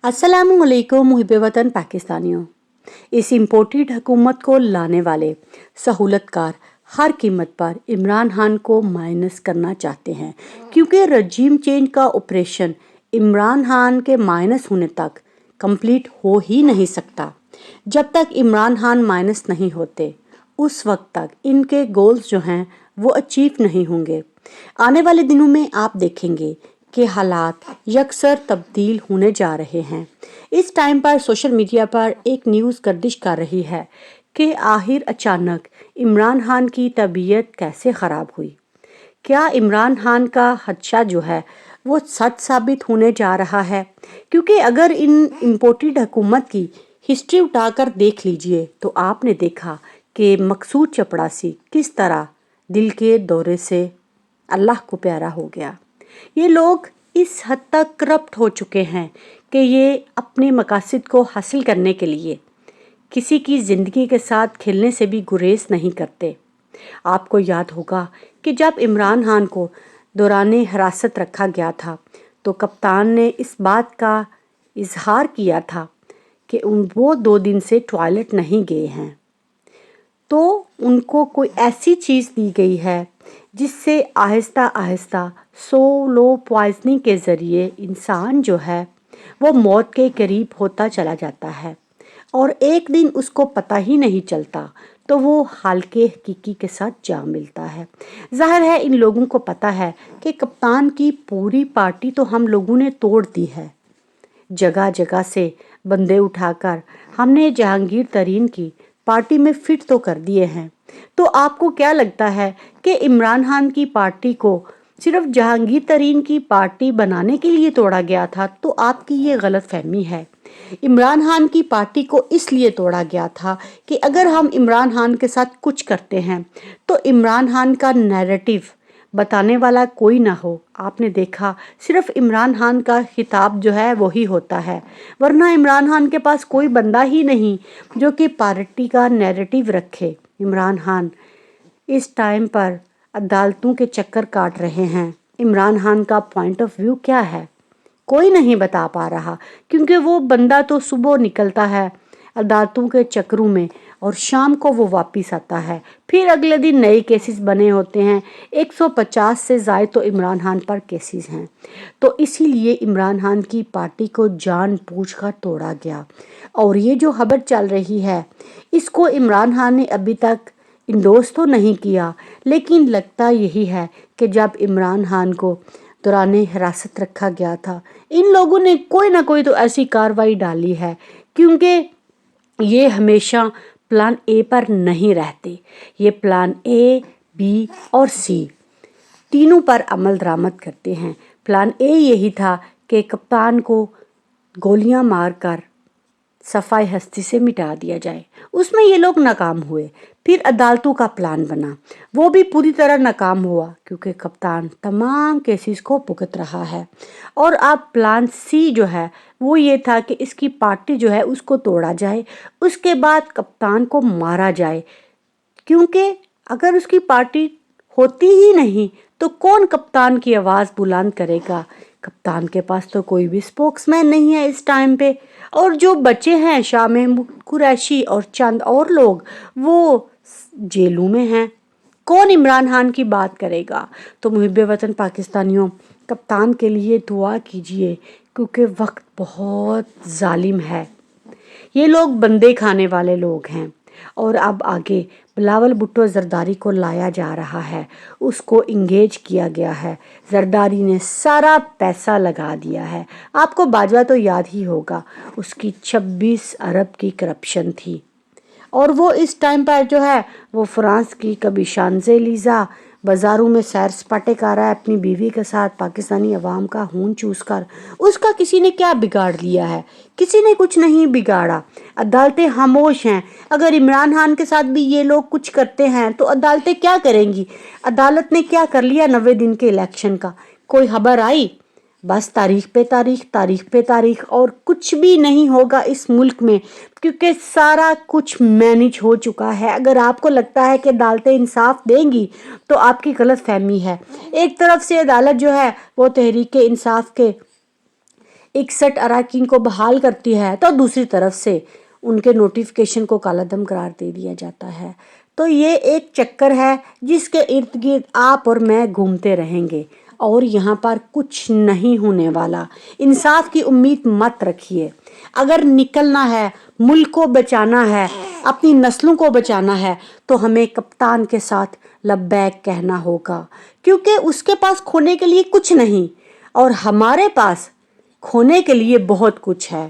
अस्सलामुअलैकुम मुहिब वतन पाकिस्तानियों। इस इम्पोर्टेड हुकूमत को लाने वाले सहूलतकार हर कीमत पर इमरान खान को माइनस करना चाहते हैं, क्योंकि रजीम चेंज का ऑपरेशन इमरान खान के माइनस होने तक कंप्लीट हो ही नहीं सकता। जब तक इमरान खान माइनस नहीं होते उस वक्त तक इनके गोल्स जो हैं वो अचीव नहीं होंगे। आने वाले दिनों में आप देखेंगे कि हालात यकसर तब्दील होने जा रहे हैं। इस टाइम पर सोशल मीडिया पर एक न्यूज़ गर्दिश कर रही है कि आखिर अचानक इमरान खान की तबीयत कैसे ख़राब हुई। क्या इमरान खान का खदशा जो है वो सच साबित होने जा रहा है? क्योंकि अगर इन इम्पोर्टेड हुकूमत की हिस्ट्री उठाकर देख लीजिए तो आपने देखा कि मकसूद चपड़ासी किस तरह दिल के दौरे से अल्लाह को प्यारा हो गया। ये लोग इस हद तक करप्ट हो चुके हैं कि ये अपने मकासद को हासिल करने के लिए किसी की ज़िंदगी के साथ खेलने से भी गुरेज नहीं करते। आपको याद होगा कि जब इमरान खान को दौराने हिरासत रखा गया था तो कप्तान ने इस बात का इजहार किया था कि वो 2 दिन से टॉयलेट नहीं गए हैं, तो उनको कोई ऐसी चीज़ दी गई है जिससे आहिस्ता आहिस्ता स्लो पॉइजनिंग के ज़रिए इंसान जो है वो मौत के करीब होता चला जाता है और एक दिन उसको पता ही नहीं चलता तो वो हल्के हकीकी के साथ जा मिलता है। जाहिर है इन लोगों को पता है कि कप्तान की पूरी पार्टी तो हम लोगों ने तोड़ दी है। जगह जगह से बंदे उठाकर हमने जहांगीर तरीन की पार्टी में फिट तो कर दिए हैं। तो आपको क्या लगता है कि इमरान खान की पार्टी को सिर्फ जहांगीर तरीन की पार्टी बनाने के लिए तोड़ा गया था? तो आपकी ये गलत फहमी है। इमरान खान की पार्टी को इसलिए तोड़ा गया था कि अगर हम इमरान खान के साथ कुछ करते हैं तो इमरान खान का नैरेटिव बताने वाला कोई ना हो। आपने देखा सिर्फ इमरान खान का खिताब जो है वही होता है, वरना इमरान खान के पास कोई बंदा ही नहीं जो कि पार्टी का नैरेटिव रखे। इमरान खान इस टाइम पर अदालतों के चक्कर काट रहे हैं। इमरान खान का पॉइंट ऑफ व्यू क्या है कोई नहीं बता पा रहा, क्योंकि वो बंदा तो सुबह निकलता है अदालतों के चक्करों में और शाम को वो वापस आता है, फिर अगले दिन नए केसेस बने होते हैं। 150 से ज़ायद तो इमरान खान पर केसेस हैं। तो इसीलिए इमरान खान की पार्टी को जानबूझकर तोड़ा गया। और ये जो खबर चल रही है इसको इमरान खान ने अभी तक इंडोर्स तो नहीं किया, लेकिन लगता यही है कि जब इमरान खान को दौराने हिरासत रखा गया था इन लोगों ने कोई ना कोई तो ऐसी कार्रवाई डाली है, क्योंकि ये हमेशा प्लान ए पर नहीं रहते। ये प्लान ए, बी और सी तीनों पर अमल दरामद करते हैं। प्लान ए यही था कि कप्तान को गोलियां मारकर सफाई हस्ती से मिटा दिया जाए, उसमें ये लोग नाकाम हुए। फिर अदालतों का प्लान बना, वो भी पूरी तरह नाकाम हुआ क्योंकि कप्तान तमाम केसेस को भुगत रहा है। और अब प्लान सी जो है वो ये था कि इसकी पार्टी जो है उसको तोड़ा जाए, उसके बाद कप्तान को मारा जाए, क्योंकि अगर उसकी पार्टी होती ही नहीं तो कौन कप्तान की आवाज़ बुलंद करेगा। कप्तान के पास तो कोई भी स्पोक्समैन नहीं है इस टाइम पे, और जो बचे हैं शाह महमूद कुरैशी और चंद और लोग वो जेलों में हैं। कौन इमरान खान की बात करेगा? तो मुहिब वतन पाकिस्तानियों, कप्तान के लिए दुआ कीजिए क्योंकि वक्त बहुत जालिम है। ये लोग बंदे खाने वाले लोग हैं। और अब आगे बिलावल भुट्टो जरदारी को लाया जा रहा है, उसको इंगेज किया गया है। जरदारी ने सारा पैसा लगा दिया है। आपको बाजवा तो याद ही होगा, उसकी 26 अरब की करप्शन थी और वो इस टाइम पर जो है वो फ्रांस की कभी शांज़ेलीज़ा बाज़ारों में सैर सपाटे कर रहा है अपनी बीवी के साथ, पाकिस्तानी अवाम का खून चूस कर। उसका किसी ने क्या बिगाड़ लिया है? किसी ने कुछ नहीं बिगाड़ा। अदालतें खामोश हैं। अगर इमरान खान के साथ भी ये लोग कुछ करते हैं तो अदालतें क्या करेंगी? अदालत ने क्या कर लिया 90 दिन के इलेक्शन का? कोई खबर आई? बस तारीख पे तारीख, तारीख पे तारीख, और कुछ भी नहीं होगा इस मुल्क में, क्योंकि सारा कुछ मैनेज हो चुका है। अगर आपको लगता है कि अदालतें इंसाफ देंगी तो आपकी गलत फहमी है। एक तरफ से अदालत जो है वो तहरीक इंसाफ के 61 اراکین کو بحال کرتی ہے تو دوسری طرف سے ان کے نوٹیفیکیشن کو کالعدم قرار دے دیا جاتا ہے۔ تو یہ ایک چکر ہے جس کے ارد گرد آپ اور میں گھومتے رہیں گے اور یہاں پر کچھ نہیں ہونے والا۔ انصاف کی امید مت رکھیے۔ اگر نکلنا ہے، ملک کو بچانا ہے، اپنی نسلوں کو بچانا ہے تو ہمیں کپتان کے ساتھ لبیک کہنا ہوگا، کیونکہ اس کے پاس کھونے کے لیے کچھ نہیں اور ہمارے پاس کھونے کے لیے بہت کچھ ہے۔